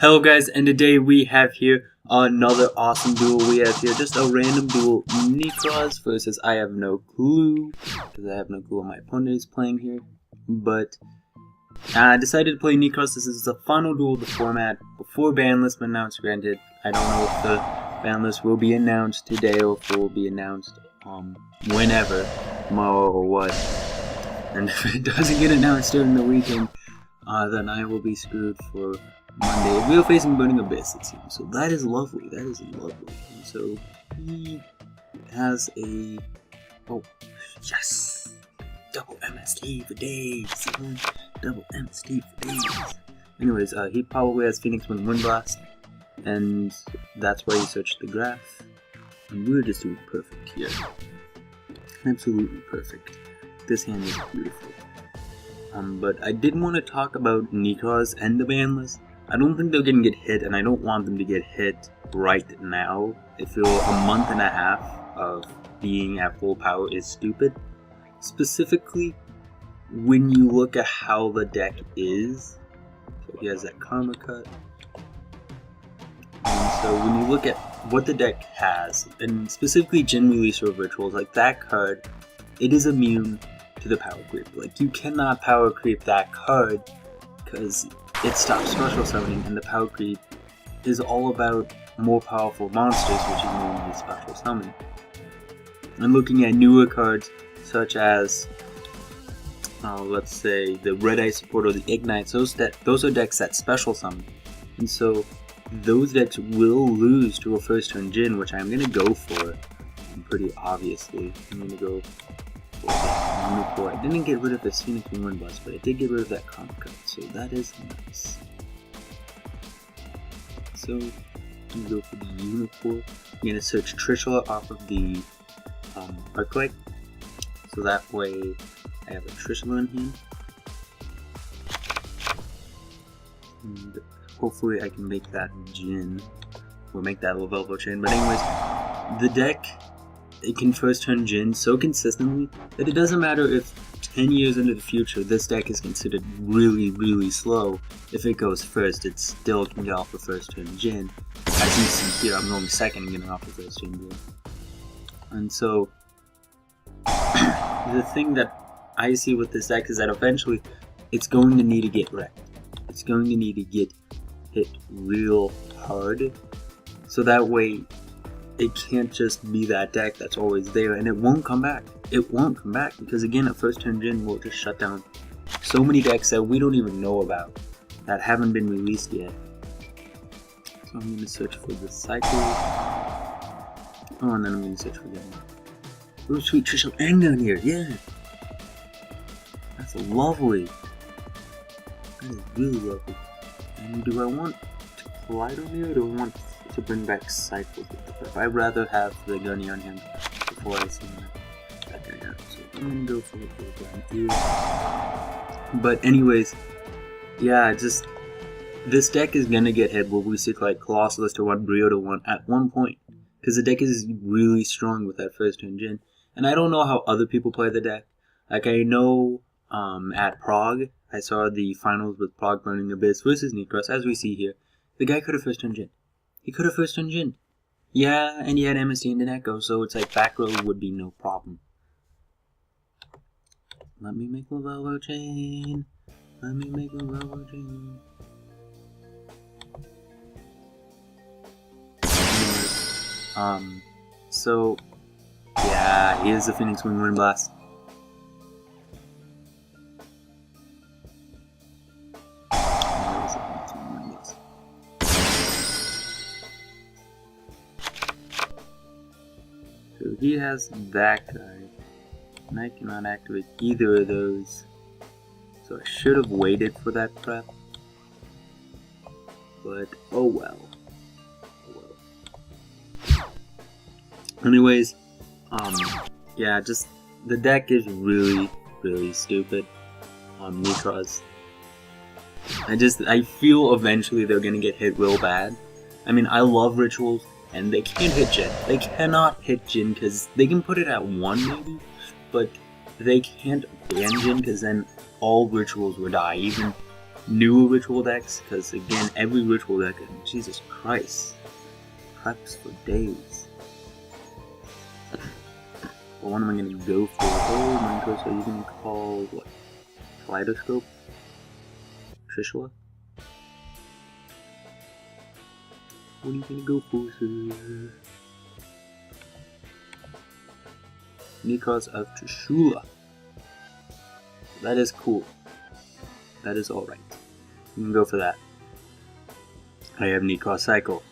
Hello guys, and today we have here another awesome duel. We have here just a random duel, Nekroz versus I have no clue, because I have no clue what my opponent is playing here. But I decided to play Nekroz. This is the final duel of the format before ban list been announced. Granted, I don't know if the ban list will be announced today or if it will be announced whenever, tomorrow or what. And if it doesn't get announced during the weekend, then I will be screwed for Monday. We are facing Burning Abyss, it seems. So that is lovely. That is lovely. And so he has a... Oh, yes! Double MST for days. Double MST for days. Anyways, he probably has Phoenix Wind Blast. And that's why he searched the graph. And we're just doing perfect here. Absolutely perfect. This hand is beautiful. But I did want to talk about Nekroz and the ban list. I don't think they're going to get hit, and I don't want them to get hit right now. I feel a month and a half of being at full power is stupid. Specifically, when you look at how the deck is. So he has that Karma Cut. And so when you look at what the deck has, and specifically Gen Release or Rituals, like that card, it is immune to the power creep. Like, you cannot power creep that card because it stops special summoning, and the power creep is all about more powerful monsters, which is normally special summon. And looking at newer cards such as let's say the Red Eye Support or the Igknights, those are decks that special summon, and so those decks will lose to a first turn Jin, which I'm gonna go for. Pretty obviously, I'm gonna go for the Unicorn. I didn't get rid of this Phoenix Wind Blast, but I did get rid of that Karma Cut, so that is nice. So, I'm gonna go for the Unicorn. I'm gonna search Trishula off of the Arclight, so that way I have a Trishula in hand. And hopefully I can make that Jin, or make that Lavelvo chain. But anyways, the deck, it can first turn Jin so consistently that it doesn't matter if 10 years into the future this deck is considered really, really slow. If it goes first, it still can get off the first turn Jin. As you see here, I'm going second and getting off the first turn Jin. And so, the thing that I see with this deck is that eventually it's going to need to get wrecked. It's going to need to get hit real hard, so that way it can't just be that deck that's always there, and it won't come back. It won't come back because, again, a first turn Jin will just shut down so many decks that we don't even know about, that haven't been released yet. So I'm going to search for the cycle. Oh, and then I'm going to search for the... Oh, sweet Trishula Ang down here, yeah! That's lovely. That is really lovely. And do I want to collide on here, or do I want to bring back cycles with the flip? I'd rather have the Gunny on him before I see that guy out. So I'm gonna go for the down here. But anyways, yeah, just this deck is gonna get hit. We'll see like Colossalist or one Brio to one at one point, because the deck is really strong with that first turn Jin. And I don't know how other people play the deck. Like, I know at Prague, I saw the finals with Prague Burning Abyss versus Nekroz, as we see here. The guy could have first turned Jin. He could have first turned Jin. Yeah, and he had MST and an Echo, so it's like back row would be no problem. Let me make a Lavelvo chain. Let me make a Lavelvo chain. So, yeah, here's the Phoenix Wind Blast. So he has that guy, and I cannot activate either of those. So I should have waited for that prep. But oh well. Anyways, yeah, just the deck is really, really stupid. Nekroz. I feel eventually they're gonna get hit real bad. I mean, I love Rituals, and they can't hit Jin. They cannot hit Jin because they can put it at 1 maybe, but they can't ban Jin because then all Rituals would die. Even new ritual decks, because again, every ritual deck, Jesus Christ, preps for days. Well, what am I gonna go for? Oh my gosh, are you gonna call what? Kaleidoscope? Trishula? What are you gonna go for, sir? Nekroz of Trishula. That is cool. That is alright. You can go for that. I have Nekroz Cycle.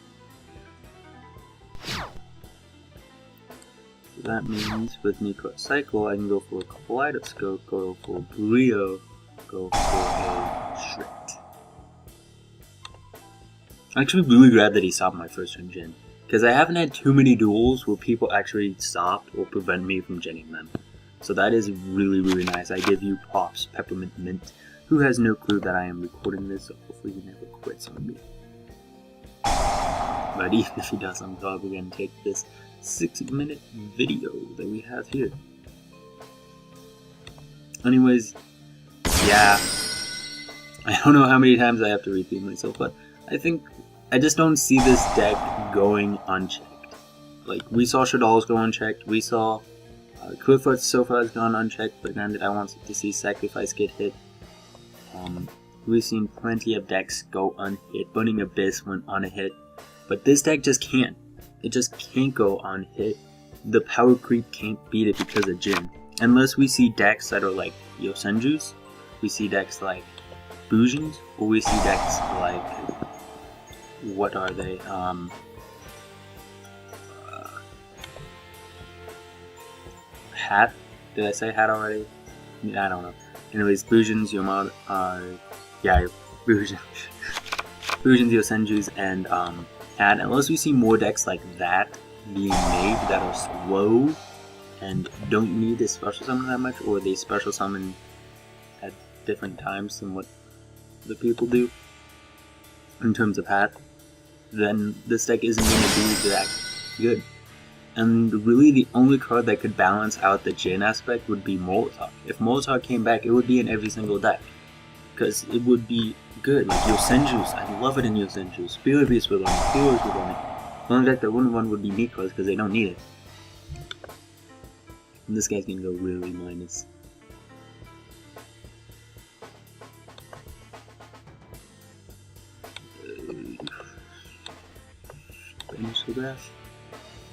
So that means with Nekroz Cycle, I can go for a Kaleidoscope, go for a Brio, go for a Shrift. I'm actually really glad that he stopped my first turn Jin, because I haven't had too many duels where people actually stopped or prevent me from Jinning them. So that is really, really nice. I give you props, Peppermint Mint, who has no clue that I am recording this, so hopefully he never quits on me. But even if he does, I'm probably going to take this 6-minute video that we have here. Anyways, yeah, I don't know how many times I have to repeat myself, but I think I just don't see this deck going unchecked. Like, we saw Shadal's go unchecked, we saw Clifford so far has gone unchecked, but granted I want to see Sacrifice get hit. We've seen plenty of decks go unhit. Burning Abyss went on a hit, but this deck just can't. It just can't go unhit. The power creep can't beat it because of Jin. Unless we see decks that are like Yosenjus, we see decks like Bujins, or we see decks like, what are they? Hat? Did I say Hat already? I don't know. Anyways, Bujins, Yomad, yeah, Bujins, Bujins, Yosenjus, and Hat. Unless we see more decks like that being made that are slow and don't need to special summon that much, or they special summon at different times than what the people do in terms of Hat, then this deck isn't going to be that good. And really the only card that could balance out the Jin aspect would be Molotov. If Molotov came back, it would be in every single deck, because it would be good. Like Yosenjus, I love it in Yosenjus. Spear Beast would run it, Healers would run it. The only deck that wouldn't run would be Nekroz, because they don't need it. And this guy's gonna go really minus. Instagram.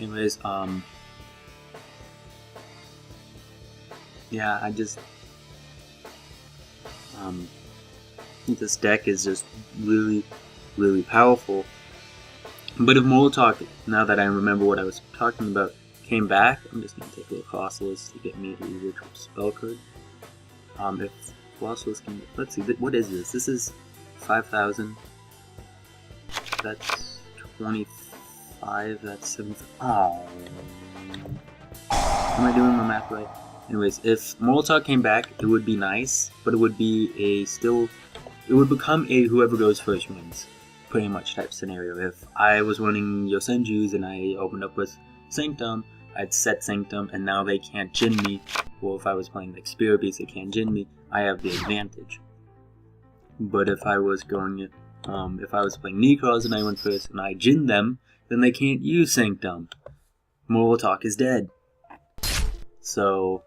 Anyways, yeah, I just, this deck is just really, really powerful. But if Molotov, now that I remember what I was talking about, came back, I'm just gonna take a little Colossus to get me the ritual spell card. If Colossus can, let's see, what is this? This is 5,000. That's 25. That's 7. Oh, am I doing my math right? Anyways, if Molotov came back, it would be nice, but it would be a still, it would become a whoever goes first wins, pretty much type scenario. If I was running Yosenjus and I opened up with Sanctum, I'd set Sanctum, and now they can't Jin me. Or if I was playing like Spirit Beast, they can't Jin me. I have the advantage. But if I was going, if I was playing Nekroz and I went first and I Jin them, then they can't use Sanctum. Molotov is dead. So,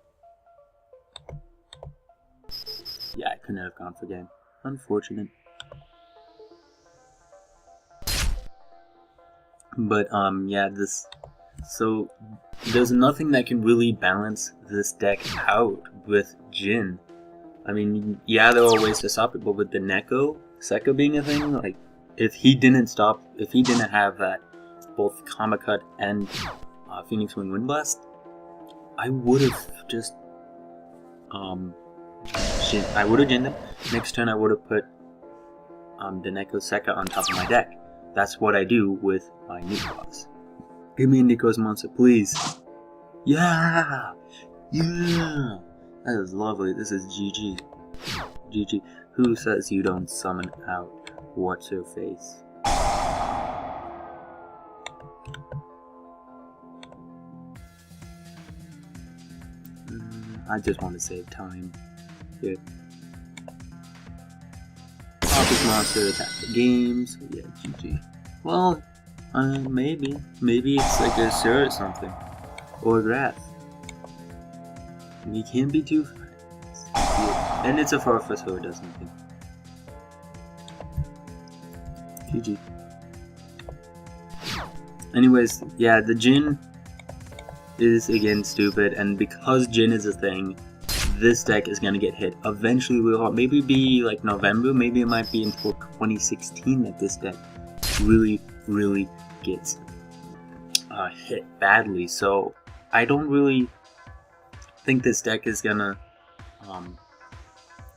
yeah, I couldn't have gone for game. Unfortunate. But, yeah, so, there's nothing that can really balance this deck out with Jin. I mean, yeah, there are ways to stop it, but with the Neko, Sekka being a thing, like, if he didn't have that, both Kamacut and Phoenix Wing Wind Blast, I would have just, I would have Jinned them. Next turn I would have put, the Neko Sekka on top of my deck. That's what I do with my Nekroz. Give me a Nekroz monster, please. Yeah! Yeah! That is lovely. This is GG. GG. Who says you don't summon out? What's her face? I just want to save time here. monster attack the game, so yeah, GG. Well, maybe it's like a Sir or something. Or a Graph. You can't be too far. And it's a Farfa, so it does nothing. GG. Anyways, yeah, the Jin is again stupid, and because Jin is a thing, this deck is gonna get hit. Eventually, we'll maybe be like November, maybe it might be until 2016 that this deck really gets hit badly. So I don't really think this deck is gonna.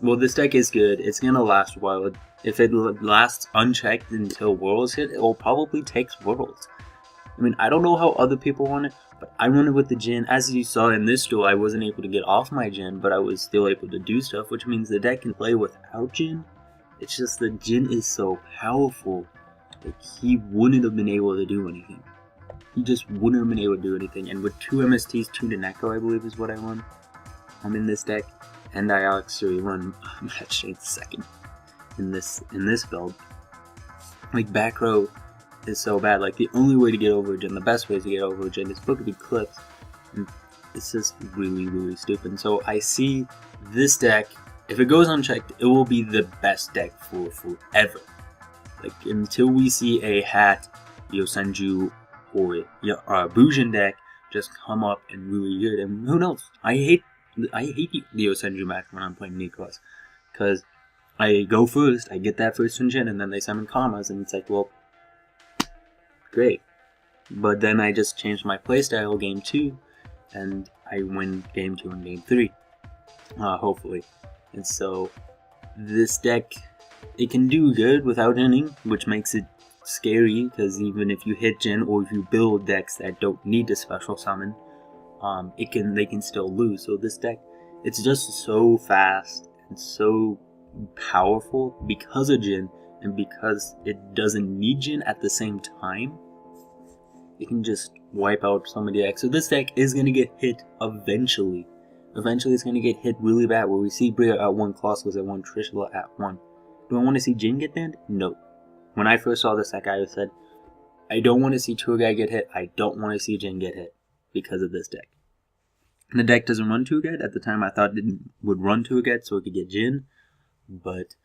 Well, this deck is good. It's gonna last a while. If it lasts unchecked until Worlds hit, it will probably take Worlds. I mean, I don't know how other people want it, but I run it with the Jin. As you saw in this duel, I wasn't able to get off my Jin, but I was still able to do stuff, which means the deck can play without Jin. It's just the Jin is so powerful, like he wouldn't have been able to do anything. He just wouldn't have been able to do anything. And with 2 MSTs, 2 nekro, I believe is what I run. I'm in this deck, and I actually run Match Shade second in this build. Like back row is so bad. Like the only way to get over Jin, the best way to get over Jin is book Eclipse, and it's just really stupid. And so I see this deck, if it goes unchecked, it will be the best deck for forever. Like until we see a Hat, Yosenju, or a Bujin deck just come up and really good. And who knows? I hate the Yosenju match when I'm playing nekroz, because I go first, I get that first Jin, and then they summon Kamas, and it's like, well, great. But then I just changed my playstyle game 2, and I win game 2 and game 3, hopefully. And so this deck, it can do good without Jinning, which makes it scary, because even if you hit Jin, or if you build decks that don't need to special summon, they can still lose. So this deck, it's just so fast and so powerful because of Jin, and because it doesn't need Jin at the same time, it can just wipe out some of the decks. So this deck is going to get hit eventually. Eventually it's going to get hit really bad, where we see Bria at 1, Colossus at 1, Trishula at 1. Do I want to see Jin get banned? No. When I first saw this deck, I said, I don't want to see Turgai get hit, I don't want to see Jin get hit because of this deck. And the deck doesn't run Turgai. At the time I thought it would run Turgai so it could get Jin. But,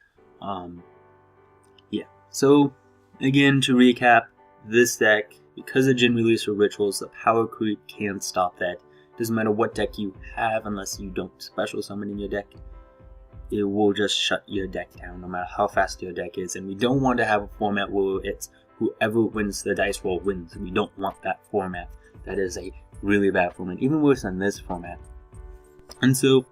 yeah. So, again, to recap, this deck, because of Jin release or rituals, the power creep can't stop that. Doesn't matter what deck you have, unless you don't special summon in your deck, it will just shut your deck down, no matter how fast your deck is. And we don't want to have a format where it's whoever wins the dice roll wins. We don't want that format. That is a really bad format, even worse than this format. And so,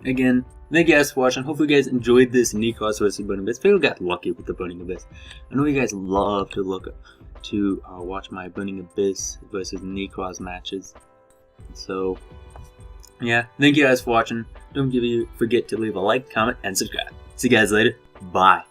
again, thank you guys for watching. Hopefully you guys enjoyed this nekroz versus Burning Abyss. Maybe got lucky with the Burning Abyss. I know you guys love to watch my Burning Abyss versus nekroz matches. So, yeah, thank you guys for watching. Don't forget to leave a like, comment, and subscribe. See you guys later. Bye.